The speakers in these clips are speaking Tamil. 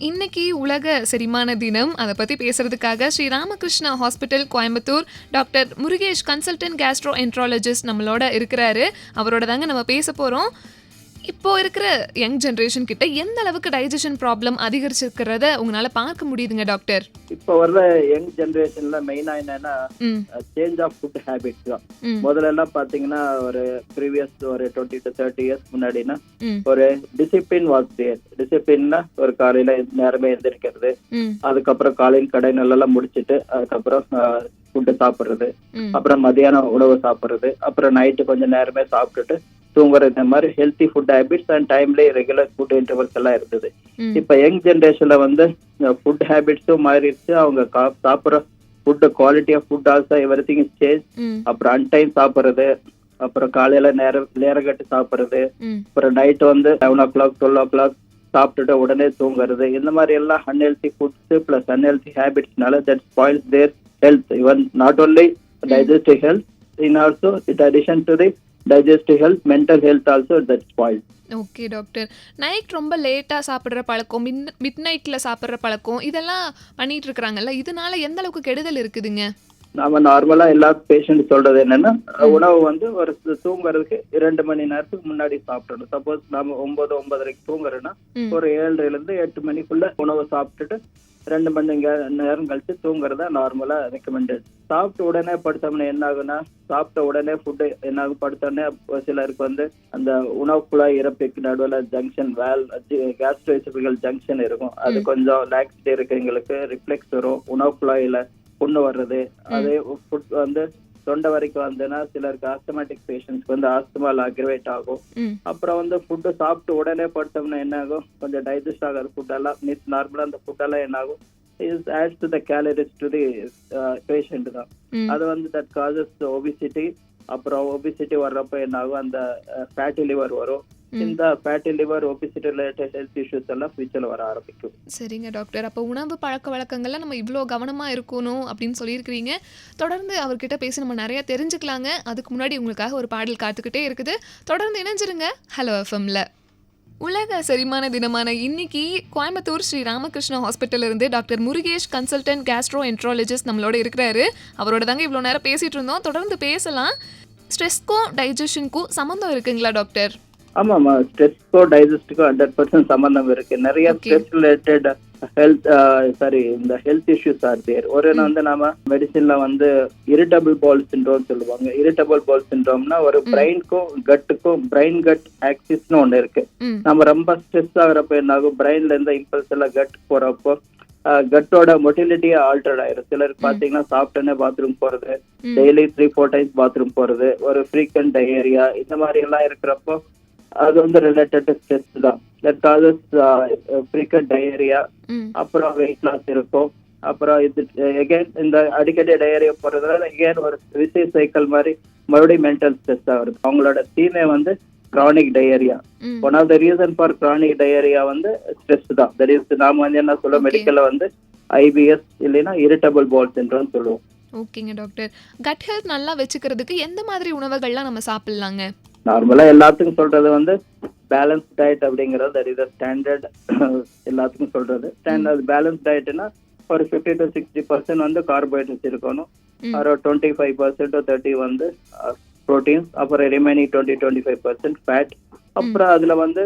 இன்னைக்கு உலக செரிமான தினம். அதை பத்தி பேசுறதுக்காக Sri Ramakrishna hospital Coimbatore doctor Murugesh consultant gastroenterologist நம்மளோட இருக்கிறாரு. அவரோட தாங்க நம்ம பேச போறோம். இப்போ இருக்கிற யங் ஜெனரேஷன் கிட்ட எந்த அளவுக்கு டைஜஷன் ப்ராப்ளம் அதிகரிச்சிருக்கிறத உங்களால பார்க்க முடியுதுங்க டாக்டர்? இப்போ வர்ற யங் ஜெனரேஷன்ல மெயினா என்னன்னா சேஞ்ச் ஆஃப் ஃபுட் ஹேபிட்ஸ் தான். முதல்ல எல்லாம் பாத்தீங்கன்னா ஒரு ப்ரீவியஸ் ஒரு 20 to 30 இயர்ஸ் முன்னாடினா ஒரு டிசிப்ளின் வாஸ் தேர். டிசிப்ளின்னா ஒரு காலையில நேரமே எந்திரிக்கிறது, அதுக்கப்புறம் காலையில் கடை நல்லா முடிச்சிட்டு அதுக்கப்புறம் ஃபுட்டு சாப்பிடுறது, அப்புறம் மதியானம் உணவு சாப்பிடுறது, அப்புறம் நைட்டு கொஞ்சம் நேரமே சாப்பிட்டுட்டு தூங்குறது. இந்த மாதிரி healthy food habits and timely regular food intervals எல்லாம் இருந்தது. இப்ப யங் ஜெனரேஷன்ல வந்து ஃபுட் ஹேபிட்ஸும் மாறிடுச்சு. அவங்க சாப்பிடுற food quality of food also everything is change. அப்புறம் அன்டைம் சாப்பிடுறது, அப்புறம் காலையில நேரம் கட்டு சாப்பிடுறது, அப்புறம் நைட் வந்து 11 o'clock 12 o'clock சாப்பிட்டுட்டு உடனே தூங்குறது. இந்த மாதிரி எல்லாம் அன்ஹெல்தி ஃபுட்ஸ் பிளஸ் அன்ஹெல்தி ஹேபிட்ஸ்னால that spoils their health. Even not only digestive health, in also in addition to the digestive health, mental health also that spoiled. Okay doctor. Night ரொம்ப லேட்டா சாப்பிடுற பழக்கம், மிட் நைட்ல சாப்பிடுற பழக்கம், இதெல்லாம் பண்ணிட்டு இருக்காங்கல்ல, இதனால எந்த அளவுக்கு கெடுதல் இருக்குதுங்க? நாம நார்மலா எல்லா பேஷண்ட் சொல்றது என்னன்னா, உணவு வந்து ஒரு தூங்குறதுக்கு 2 மணி நேரத்துக்கு முன்னாடி சாப்பிடணும். சப்போஸ் நாம 9-9:30 தூங்குறோம்னா ஒரு 7 to 8 மணிக்குள்ள உணவு சாப்பிட்டுட்டு 2 மணி நேரம் கழிச்சு தூங்குறதா நார்மலா ரெக்கமெண்டட். சாப்பிட்ட உடனே படுத்தோம்னா என்ன ஆகுனா, சாப்பிட்ட உடனே ஃபுட்டு என்ன ஆகும், படுத்தோடனே சிலருக்கு வந்து அந்த உணவு குழாய் இறப்புக்கு நடுவில் ஜங்ஷன் கேஸ்ட்ரோஎசோஃபேகல் ஜங்ஷன் இருக்கும். அது கொஞ்சம் லாக்ஸிட்டி இருக்கிறவங்களுக்கு ரிஃப்ளெக்ஸ் வரும், உணவு குழாயில புண்ணு வர்றது. அதே ஃபுட் வந்து தொண்டை வரைக்கும் வந்ததுன்னா சிலருக்கு ஆஸ்தமேட்டிக் பேஷண்ட்ஸ்க்கு வந்து ஆஸ்துமால அக்ரிவேட் ஆகும். அப்புறம் வந்து ஃபுட்டு சாப்பிட்டு உடனே படுத்தோம்னா என்ன ஆகும், கொஞ்சம் டைஜஸ்ட் ஆகாத ஃபுட் எல்லாம் நார்மலா அந்த ஃபுட் எல்லாம் என்ன ஆகும், is adds to the calories to the patient தான். அது வந்து தட் காசஸ் ஒபிசிட்டி. அப்புறம் ஒபிசிட்டி வர்றப்ப என்ன ஆகும், அந்த ஃபேட்டி லிவர் வரும். இந்த fatty liver obesity related health issues எல்லாம் ஃபியூச்சர்ல வர ஆரம்பிக்கும். சரிங்க டாக்டர். அப்போ உணவு பழக்க வழக்கங்கள்ல நம்ம இவ்வளோ கவனமா இருக்கணும் அப்படின்னு சொல்லியிருக்கிறீங்க. தொடர்ந்து அவர்கிட்ட பேசி நம்ம நிறைய தெரிஞ்சுக்கலாங்க. அதுக்கு முன்னாடி உங்களுக்காக ஒரு பாடல் காத்துக்கிட்டே இருக்குது. தொடர்ந்து இணைஞ்சிருங்க ஹலோ எஃப்எம்ல. உலக செரிமான தினமான இன்னைக்கு கோயம்புத்தூர் ஸ்ரீ ராமகிருஷ்ணா ஹாஸ்பிட்டல் இருந்து doctor Murugesh consultant gastroenterologist நம்மளோட இருக்கிறாரு. அவரோட தாங்க இவ்வளோ நேரம் பேசிட்டு இருந்தோம். தொடர்ந்து பேசலாம். ஸ்ட்ரெஸ்க்கும் டைஜஷனுக்கும் சம்மந்தம் இருக்குங்களா டாக்டர்? ஆமாமா, ஸ்ட்ரெஸ்க்கும் டைஜஸ்டுக்கும் 100% சம்பந்தம் இருக்கு. நிறைய ஸ்ட்ரெஸ் ரிலேட்டட் ஹெல்த் இந்த ஹெல்த் இஷ்யூஸ் ஆர் தேர். ஒரு வந்து நாம மெடிசின்ல வந்து இரிட்டபிள் பவுல் சிண்ட்ரோம் சொல்லுவாங்க. இரிட்டபிள் பவுல் சிண்ட்ரோம்னா ஒரு பிரெயினுக்கும் கட்டுக்கும் பிரெயின் கட் ஆக்சிஸ்னு ஒண்ணு இருக்கு. நம்ம ரொம்ப ஸ்ட்ரெஸ் ஆகுறப்ப என்ன ஆகும், பிரெயின்ல இருந்த இம்பல்ஸ் எல்லாம் கட் போறப்போ கட்டோட மொட்டிலிட்டியே ஆல்டர்ட் ஆயிரும். சிலருக்கு பாத்தீங்கன்னா சாப்பிட்டோன்னே பாத்ரூம் போறது, டெய்லி 3-4 டைம்ஸ் பாத்ரூம் போறது, ஒரு ஃப்ரீக்வென்ட் டயரியா, இந்த மாதிரி எல்லாம் இருக்கிறப்போ அது வந்து ரிலேட்டட் டு ஸ்ட்ரெஸ் தான். That causes frequent diarrhoea. அப்புறம் வெயிட் லாஸ் இருக்கும். அப்புறம் இது எகைன் இந்த அடிக்கடி டயரியா போறதுனால எகைன் ஒரு விசேஷ சைக்கிள் மாதிரி மறுபடியும் மென்டல் ஸ்ட்ரெஸ் ஆகுது. அவங்களோட தீமே வந்து chronic diarrhoea. One of the reason for chronic diarrhoea வந்து ஸ்ட்ரெஸ் தான். தட் இஸ் நாம வந்து என்ன சொல்லுவோம் மெடிக்கல்ல வந்து IBS இல்லைன்னா இரிட்டபிள் பவுல் சிண்ட்ரோம் சொல்லுவோம். ஓகேங்க டாக்டர். கட் ஹெல்த் நல்லா வச்சுக்கிறதுக்கு எந்த மாதிரி உணவுகள்லாம் நம்ம சாப்பிடலாங்க? நார்மலா எல்லாத்துக்கும் சொல்றது வந்து பேலன்ஸ் டயட் அப்படிங்கறது தட் இஸ் ஸ்டாண்டர்ட். எல்லாத்துக்கும் சொல்றது ஸ்டாண்டர்ட் பேலன்ஸ் டயட்னா ஒரு 50 to 60% வந்து கார்போஹைட்ரேட்ஸ் இருக்கணும், ஒரு 25% to 30 வந்து ப்ரோட்டீன்ஸ், அப்புறம் ரிமைனிங் 20-25% ஃபேட். அப்புறம் அதுல வந்து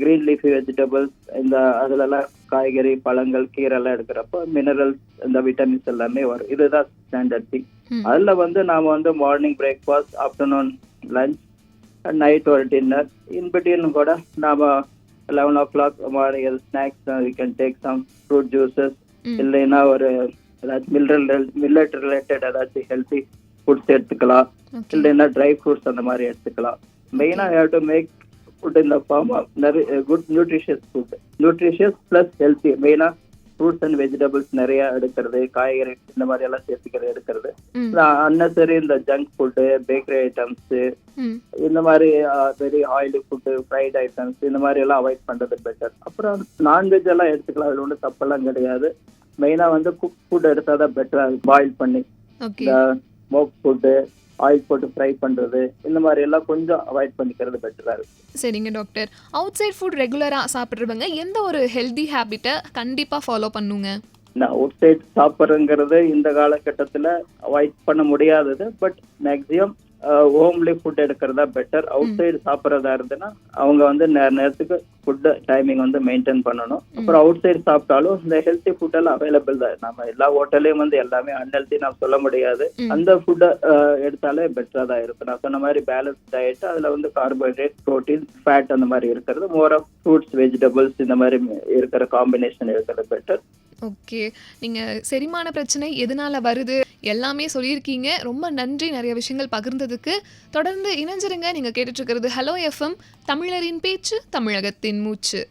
கிரீன் லீஃபி வெஜிடபிள்ஸ், இந்த அதுல எல்லாம் காய்கறி பழங்கள் கீரை எல்லாம் எடுக்கிறப்போ மினரல்ஸ் இந்த விட்டமின்ஸ் எல்லாமே வரும். இதுதான் ஸ்டாண்டர்ட் திங். அதுல வந்து நாம வந்து morning breakfast, afternoon lunch, night ஒரு டின்னர், இன்பிட்வீன் கூட நாம 11 o'clock morning snacks we can take some fruit juices, இல்லைன்னா ஒரு ஏதாச்சும் மில்லட் ரிலேட்டட் ஏதாச்சும் ஹெல்த்தி ஃபுட்ஸ் எடுத்துக்கலாம், இல்லைன்னா ட்ரை ஃப்ரூட்ஸ் அந்த மாதிரி எடுத்துக்கலாம். மெயினா have to make food in the form of good nutritious food, nutritious plus healthy. மெயினா ஃப்ரூட்ஸ் அண்ட் வெஜிடபிள்ஸ் நிறைய எடுக்கிறது, காய்கறி இந்த மாதிரி எல்லாம் சேர்த்துக்கிறது எடுக்கிறது. அன்னசரி இந்த ஜங்க் ஃபுட்டு, பேக்கரி ஐட்டம்ஸ், இந்த மாதிரி very oily food, fried items இந்த மாதிரி எல்லாம் அவாய்ட் பண்றது பெட்டர். அப்புறம் நான்வெஜ் எல்லாம் எடுத்துக்கலாம், அது ஒன்றும் தப்பெல்லாம் கிடையாது. மெயினா வந்து குக் ஃபுட் எடுத்தாதான் பெட்டரா பாயில் பண்ணி, இந்த ஸ்மோக் ஃபுட்டு, ஆயில் போட்டு ஃப்ரை பண்றது இந்த மாதிரி எல்லாம் கொஞ்சம் அவாய்ட் பண்ணிக்கிறது பெட்டரா இருக்கு. சரிங்க டாக்டர். அவுட் சைட் ஃபுட் ரெகுலராக சாப்பிட்றவங்க எந்த ஒரு ஹெல்தி ஹேபிட்டை கண்டிப்பாக ஃபாலோ பண்ணுங்க? நான் அவுட் சைட் சாப்பிட்றதுங்கிறது இந்த காலகட்டத்தில் அவாய்ட் பண்ண முடியாதது. பட் மேக்ஸிமம் ஹோம்லி ஃபுட் எடுக்கிறதா பெட்டர். அவுட் சைடு சாப்பிட்றதா இருந்ததுன்னா அவங்க வந்து நேரத்துக்கு ஃபுட் டைமிங் வந்து மெயின்டைன் பண்ணணும். அப்புறம் அவுட் சைடு சாப்பிட்டாலும் இந்த ஹெல்த்தி ஃபுட் எல்லாம் அவைலபிள் தான். நம்ம எல்லா ஹோட்டல்லையும் வந்து எல்லாமே அன்ஹெல்த்தி நான் சொல்ல முடியாது. அந்த ஃபுட்டை எடுத்தாலே பெட்டரா தான் இருக்கும். நான் சொன்ன மாதிரி பேலன்ஸ் டயட், அதுல வந்து கார்போஹைட்ரேட், ப்ரோட்டீன், ஃபேட் அந்த மாதிரி இருக்கிறது, மோர் ஆஃப் ஃப்ரூட்ஸ், வெஜிடபிள்ஸ் இந்த மாதிரி இருக்கிற காம்பினேஷன் இருக்கிறது பெட்டர். ஓகே. நீங்கள் செரிமான பிரச்சனை எதனால வருது எல்லாமே சொல்லியிருக்கீங்க. ரொம்ப நன்றி நிறைய விஷயங்கள் பகிர்ந்ததுக்கு. தொடர்ந்து இணைஞ்சிருங்க. நீங்கள் கேட்டுட்ருக்கிறது ஹலோ எஃப்எம், தமிழரின் பேச்சு, தமிழகத்தின் மூச்சு.